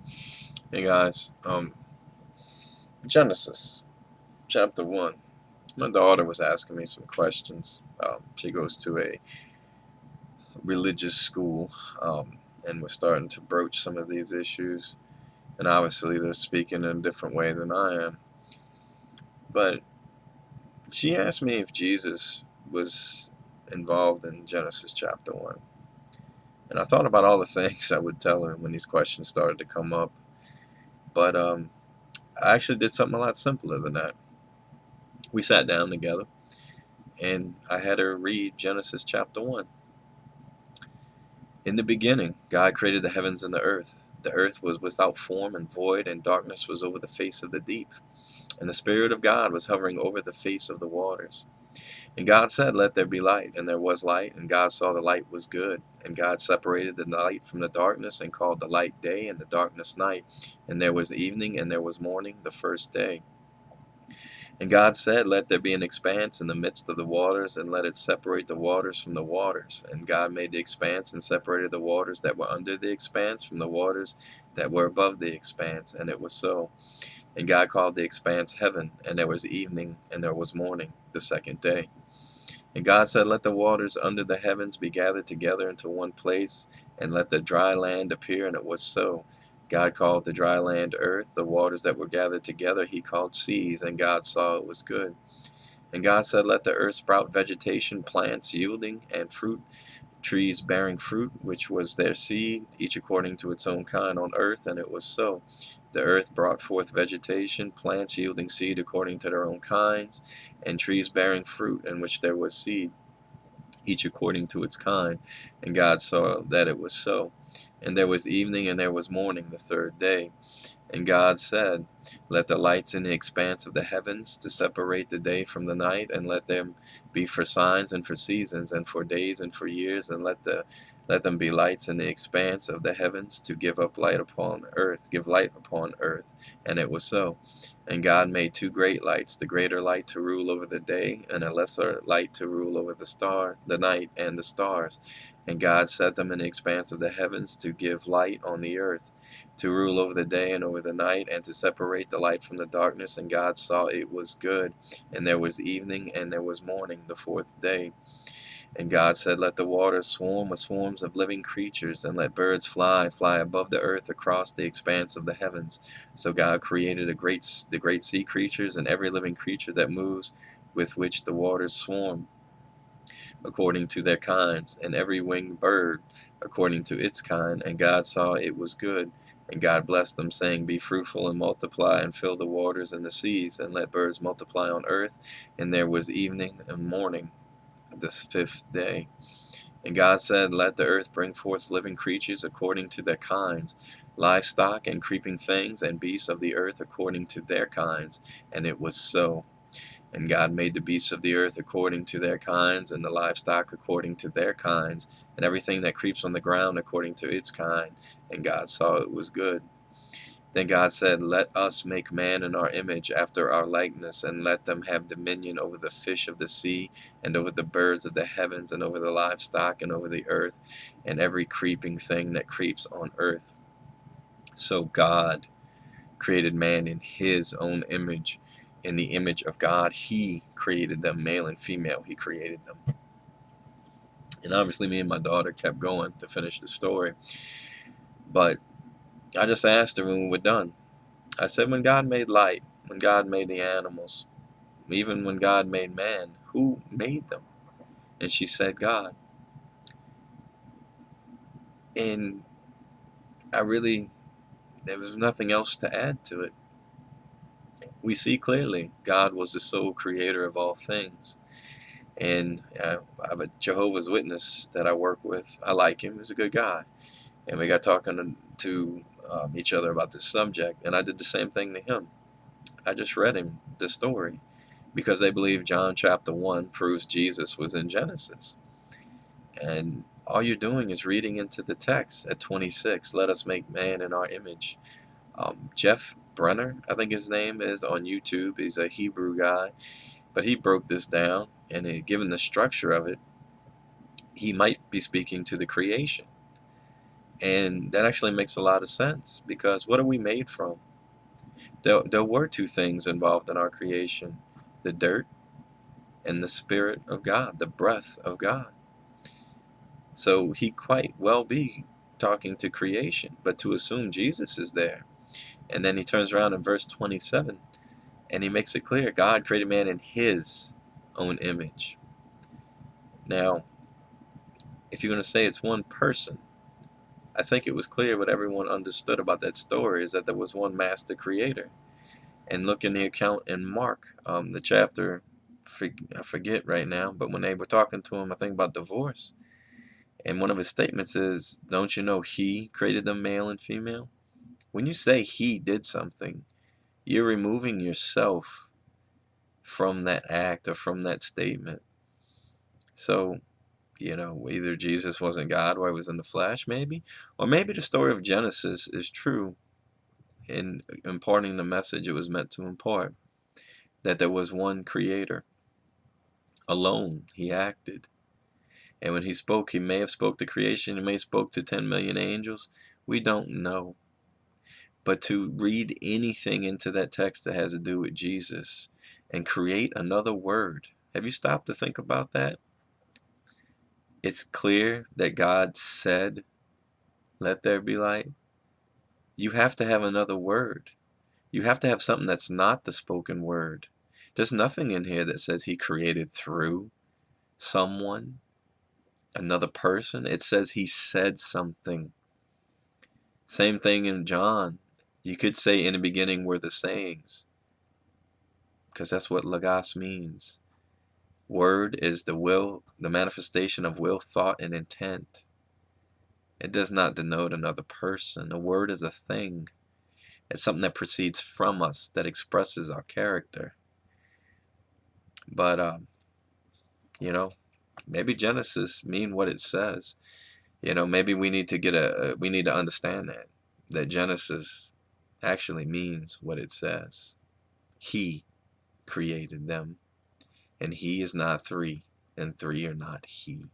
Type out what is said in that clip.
Hey guys, Genesis chapter 1. My daughter was asking me some questions. She goes to a religious school, and we're starting to broach some of these issues. And obviously, they're speaking in a different way than I am. But she asked me if Jesus was involved in Genesis chapter 1. And I thought about all the things I would tell her when these questions started to come up. But I actually did something a lot simpler than that. We sat down together and I had her read Genesis chapter 1. In the beginning, God created the heavens and the earth. The earth was without form and void, and darkness was over the face of the deep. And the Spirit of God was hovering over the face of the waters. And God said, "Let there be light," and there was light. And God saw the light was good. And God separated the light from the darkness, and called the light day, and the darkness night. And there was evening, and there was morning, the first day. And God said, "Let there be an expanse in the midst of the waters, and let it separate the waters from the waters." And God made the expanse, and separated the waters that were under the expanse from the waters that were above the expanse. And it was so. And God called the expanse heaven. And there was evening, and there was morning, the second day. And God said, "Let the waters under the heavens be gathered together into one place, and let the dry land appear." And it was so. God called the dry land earth. The waters that were gathered together he called seas, and God saw it was good. And God said, "Let the earth sprout vegetation, plants yielding, and fruit, trees bearing fruit, which was their seed, each according to its own kind on earth." And it was so. The earth brought forth vegetation, plants yielding seed according to their own kinds, and trees bearing fruit, in which there was seed, each according to its kind. And God saw that it was so. And there was evening, and there was morning, the third day. And God said, "Let the lights in the expanse of the heavens to separate the day from the night, and let them be for signs and for seasons and for days and for years, and let them be lights in the expanse of the heavens to give light upon earth." And it was so. And God made two great lights, the greater light to rule over the day, and a lesser light to rule over the night and the stars. And God set them in the expanse of the heavens to give light on the earth, to rule over the day and over the night, and to separate the light from the darkness. And God saw it was good. And there was evening, and there was morning, the fourth day. And God said, "Let the waters swarm with swarms of living creatures, and let birds fly above the earth across the expanse of the heavens." So God created the great sea creatures, and every living creature that moves, with which the waters swarm, according to their kinds, and every winged bird according to its kind. And God saw it was good. And God blessed them, saying, "Be fruitful and multiply, and fill the waters and the seas, and let birds multiply on earth." And there was evening and morning, the fifth day. And God said, "Let the earth bring forth living creatures according to their kinds, livestock and creeping things, and beasts of the earth according to their kinds." And it was so. And God made the beasts of the earth according to their kinds, and the livestock according to their kinds, and everything that creeps on the ground according to its kind. And God saw it was good. Then God said, "Let us make man in our image, after our likeness, and let them have dominion over the fish of the sea, and over the birds of the heavens, and over the livestock, and over the earth, and every creeping thing that creeps on earth." So God created man in his own image. In the image of God, he created them, male and female, he created them. And obviously, me and my daughter kept going to finish the story. But I just asked her when we were done. I said, when God made light, when God made the animals, even when God made man, who made them? And she said, "God." And there was nothing else to add to it. We see clearly God was the sole creator of all things. And I have a Jehovah's Witness that I work with. I like him. He's a good guy. And we got talking to each other about this subject. And I did the same thing to him. I just read him the story because they believe John chapter 1 proves Jesus was in Genesis. And all you're doing is reading into the text at 26. Let us make man in our image. Jeff Brenner, I think his name is, on YouTube. He's a Hebrew guy. But he broke this down, and given the structure of it, he might be speaking to the creation. And that actually makes a lot of sense, because what are we made from? There were two things involved in our creation: the dirt and the Spirit of God, the breath of God. So he quite well be talking to creation, but to assume Jesus is there. And then he turns around in verse 27 and he makes it clear God created man in his own image. Now, if you're going to say it's one person, I think it was clear what everyone understood about that story is that there was one master creator. And look in the account in Mark, the chapter, I forget right now, but when they were talking to him, I think about divorce. And one of his statements is, don't you know he created them male and female? When you say he did something, you're removing yourself from that act or from that statement. So, either Jesus wasn't God or he was in the flesh, maybe. Or maybe the story of Genesis is true in imparting the message it was meant to impart. That there was one creator. Alone, he acted. And when he spoke, he may have spoke to creation, he may have spoke to 10 million angels. We don't know. But to read anything into that text that has to do with Jesus and create another word, have you stopped to think about that? It's clear that God said, let there be light. You have to have another word. You have to have something that's not the spoken word. There's nothing in here that says he created through someone, another person. It says he said something. Same thing in John. You could say in the beginning were the sayings, because that's what logos means. Word is the will, the manifestation of will, thought, and intent. It does not denote another person. A word is a thing. It's something that proceeds from us, that expresses our character. But, maybe Genesis mean what it says. Maybe we need to we need to understand that Genesis actually means what it says. He created them, and he is not three, and three are not he.